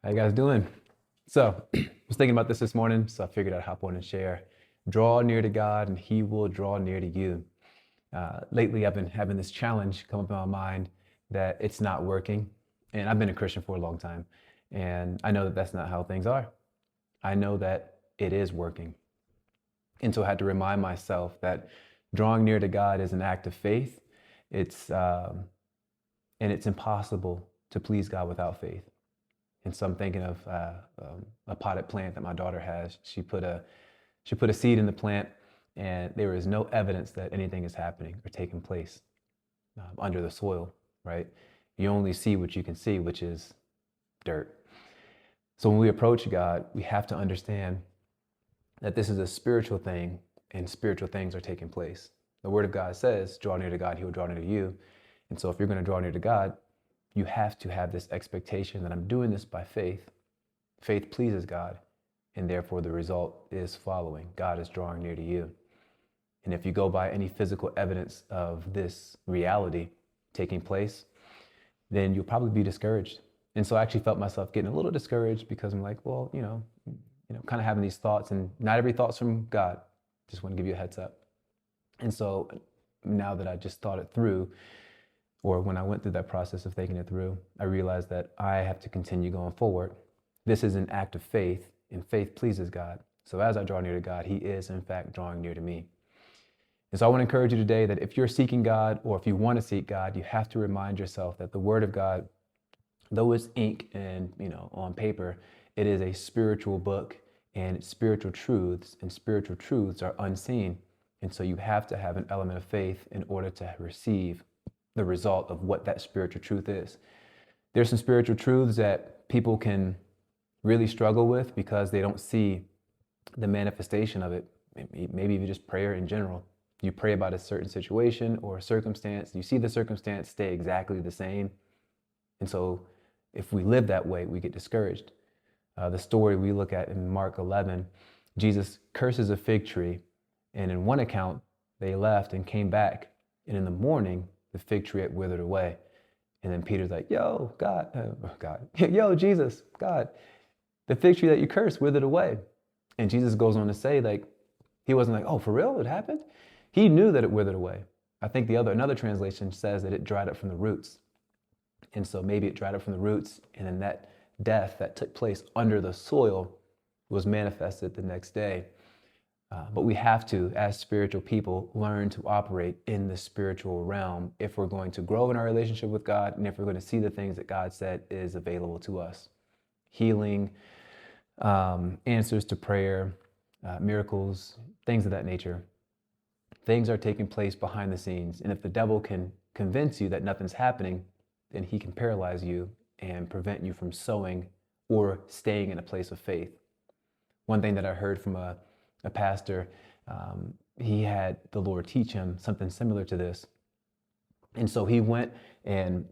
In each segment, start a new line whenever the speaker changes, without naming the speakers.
How you guys doing? So, I was thinking about this morning, so I figured I'd hop on and share. Draw near to God, and He will draw near to you. Lately, I've been having this challenge come up in my mind that it's not working, and I've been a Christian for a long time, and I know that that's not how things are. I know that it is working, and so I had to remind myself that drawing near to God is an act of faith. It's and it's impossible to please God without faith. And so I'm thinking of a potted plant that my daughter has. She put a seed in the plant, and there is no evidence that anything is happening or taking place under the soil, right? You only see what you can see, which is dirt. So when we approach God, we have to understand that this is a spiritual thing, and spiritual things are taking place. The Word of God says, "Draw near to God; He will draw near to you." And so if you're going to draw near to God, you have to have this expectation that I'm doing this by faith. Faith pleases God, and therefore the result is following. God is drawing near to you. And if you go by any physical evidence of this reality taking place, then you'll probably be discouraged. And so I actually felt myself getting a little discouraged because I'm like, well, kind of having these thoughts, and not every thought's from God. Just want to give you a heads up. And so now that I just thought it through, or when I went through that process of thinking it through, I realized that I have to continue going forward. This is an act of faith, and faith pleases God. So as I draw near to God, He is in fact drawing near to me. And so I want to encourage you today that if you're seeking God, or if you want to seek God, you have to remind yourself that the Word of God, though it's ink and on paper, it is a spiritual book, and it's spiritual truths, and spiritual truths are unseen. And so you have to have an element of faith in order to receive the result of what that spiritual truth is. There's some spiritual truths that people can really struggle with because they don't see the manifestation of it. Maybe even just prayer in general. You pray about a certain situation or a circumstance, you see the circumstance stay exactly the same. And so if we live that way, we get discouraged. The story we look at in Mark 11, Jesus curses a fig tree, and in one account, they left and came back, and in the morning, the fig tree had withered away. And then Peter's like, yo, yo, Jesus, God, the fig tree that you cursed withered away. And Jesus goes on to say, like, he wasn't like, oh, for real, it happened? He knew that it withered away. I think another translation says that it dried up from the roots. And so maybe it dried up from the roots, and then that death that took place under the soil was manifested the next day. But we have to, as spiritual people, learn to operate in the spiritual realm if we're going to grow in our relationship with God, and if we're going to see the things that God said is available to us. Healing, answers to prayer, miracles, things of that nature. Things are taking place behind the scenes. And if the devil can convince you that nothing's happening, then he can paralyze you and prevent you from sowing or staying in a place of faith. One thing that I heard from a pastor, he had the Lord teach him something similar to this. And so he went and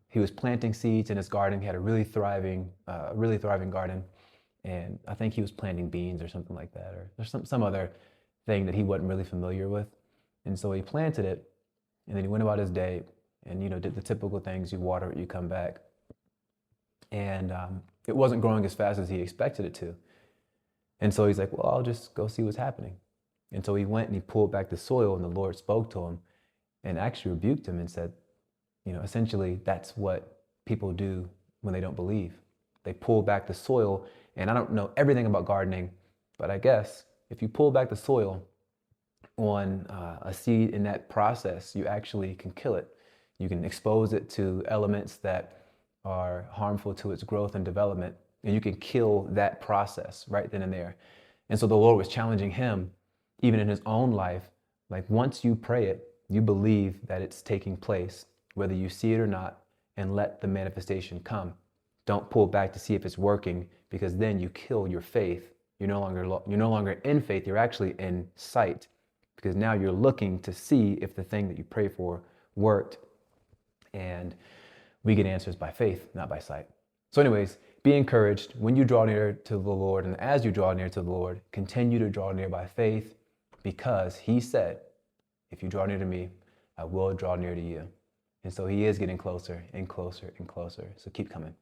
he was planting seeds in his garden. He had a really thriving garden. And I think he was planting beans or something like that, or there's some other thing that he wasn't really familiar with. And so he planted it, and then he went about his day and, did the typical things. You water it, you come back. And it wasn't growing as fast as he expected it to. And so he's like, well, I'll just go see what's happening. And so he went and he pulled back the soil, and the Lord spoke to him and actually rebuked him and said, essentially that's what people do when they don't believe. They pull back the soil. And I don't know everything about gardening, but I guess if you pull back the soil on a seed in that process, you actually can kill it. You can expose it to elements that are harmful to its growth and development, and you can kill that process right then and there. And so the Lord was challenging him, even in his own life, like once you pray it, you believe that it's taking place, whether you see it or not, and let the manifestation come. Don't pull back to see if it's working, because then you kill your faith. You're no longer in faith, you're actually in sight, because now you're looking to see if the thing that you pray for worked. And we get answers by faith, not by sight. So anyways, be encouraged when you draw near to the Lord, and as you draw near to the Lord, continue to draw near by faith, because he said, if you draw near to me, I will draw near to you. And so he is getting closer and closer and closer. So keep coming.